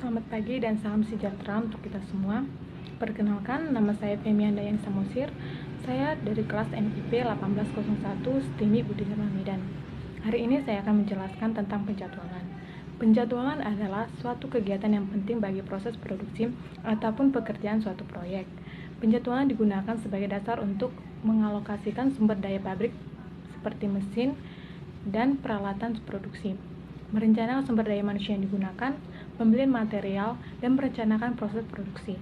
Selamat pagi dan salam sejahtera untuk kita semua. Perkenalkan, nama saya Femianda yang Samosir. Saya dari kelas MIP 1801 STIMI Budi Dharma Medan. Hari ini saya akan menjelaskan tentang penjadwalan. Penjadwalan adalah suatu kegiatan yang penting bagi proses produksi ataupun pekerjaan suatu proyek. Penjadwalan digunakan sebagai dasar untuk mengalokasikan sumber daya pabrik seperti mesin dan peralatan produksi, merencanakan sumber daya manusia yang digunakan, pembelian material, dan merencanakan proses produksi.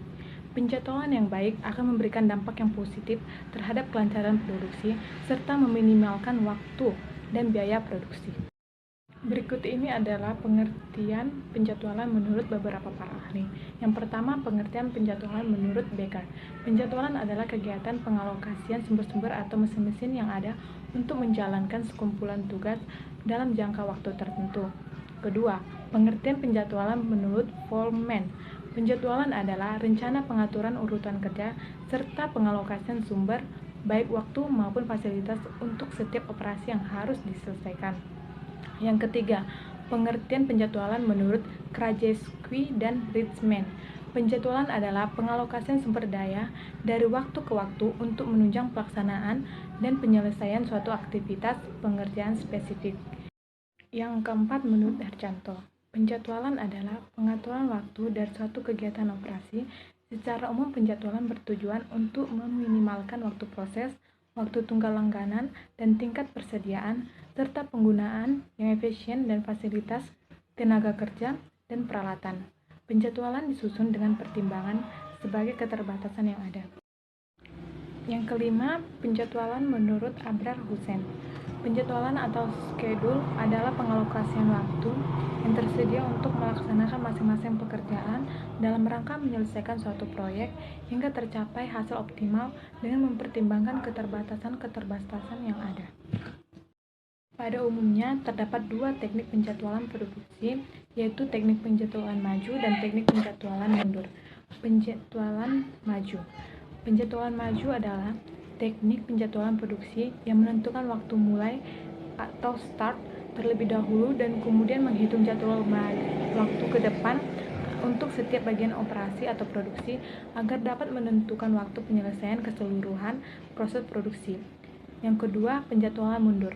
Penjadwalan yang baik akan memberikan dampak yang positif terhadap kelancaran produksi serta meminimalkan waktu dan biaya produksi. Berikut ini adalah pengertian penjadwalan menurut beberapa para ahli. Yang pertama, pengertian penjadwalan menurut Becker. Penjadwalan adalah kegiatan pengalokasian sumber-sumber atau mesin-mesin yang ada untuk menjalankan sekumpulan tugas dalam jangka waktu tertentu. Kedua, pengertian penjadwalan menurut Volkmann. Penjadwalan adalah rencana pengaturan urutan kerja serta pengalokasian sumber, baik waktu maupun fasilitas untuk setiap operasi yang harus diselesaikan. Yang ketiga, pengertian penjadwalan menurut Krajewski dan Ritzmann. Penjadwalan adalah pengalokasian sumber daya dari waktu ke waktu untuk menunjang pelaksanaan dan penyelesaian suatu aktivitas pengerjaan spesifik. Yang keempat, menurut Hercanto, penjadwalan adalah pengaturan waktu dari suatu kegiatan operasi. Secara umum, penjadwalan bertujuan untuk meminimalkan waktu proses, waktu tunggal langganan, dan tingkat persediaan, serta penggunaan yang efisien dan fasilitas, tenaga kerja, dan peralatan. Penjadwalan disusun dengan pertimbangan sebagai keterbatasan yang ada. Yang kelima, penjadwalan menurut Abrar Hussein. Penjadwalan atau schedule adalah pengalokasian waktu yang tersedia untuk melaksanakan masing-masing pekerjaan dalam rangka menyelesaikan suatu proyek hingga tercapai hasil optimal dengan mempertimbangkan keterbatasan yang ada. Pada umumnya, terdapat dua teknik penjadwalan produksi, yaitu teknik penjadwalan maju dan teknik penjadwalan mundur. Penjadwalan maju. Penjadwalan maju adalah teknik penjadwalan produksi yang menentukan waktu mulai atau start terlebih dahulu dan kemudian menghitung jadwal waktu ke depan untuk setiap bagian operasi atau produksi agar dapat menentukan waktu penyelesaian keseluruhan proses produksi. Yang kedua, penjadwalan mundur.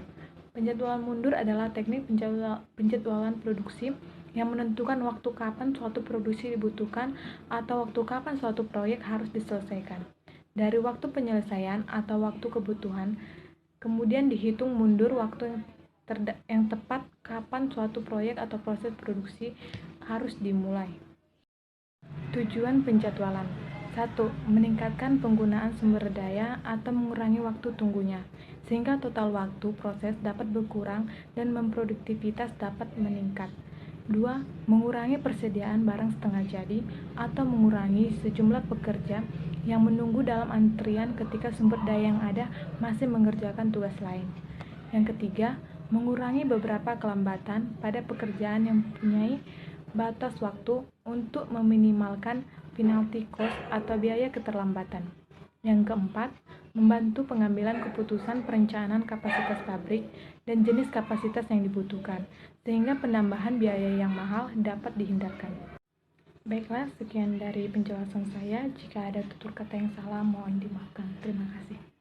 Penjadwalan mundur adalah teknik penjadwalan produksi yang menentukan waktu kapan suatu produksi dibutuhkan atau waktu kapan suatu proyek harus diselesaikan. Dari waktu penyelesaian atau waktu kebutuhan, kemudian dihitung mundur waktu yang tepat kapan suatu proyek atau proses produksi harus dimulai. Tujuan penjadwalan: 1. Meningkatkan penggunaan sumber daya atau mengurangi waktu tunggunya, sehingga total waktu proses dapat berkurang dan produktivitas dapat meningkat. 2. Mengurangi persediaan barang setengah jadi atau mengurangi sejumlah pekerja yang menunggu dalam antrian ketika sumber daya yang ada masih mengerjakan tugas lain. Yang ketiga, mengurangi beberapa kelambatan pada pekerjaan yang mempunyai batas waktu untuk meminimalkan penalty cost atau biaya keterlambatan. Yang keempat, membantu pengambilan keputusan perencanaan kapasitas pabrik dan jenis kapasitas yang dibutuhkan, sehingga penambahan biaya yang mahal dapat dihindarkan. Baiklah, sekian dari penjelasan saya. Jika ada tutur kata yang salah, mohon dimaafkan. Terima kasih.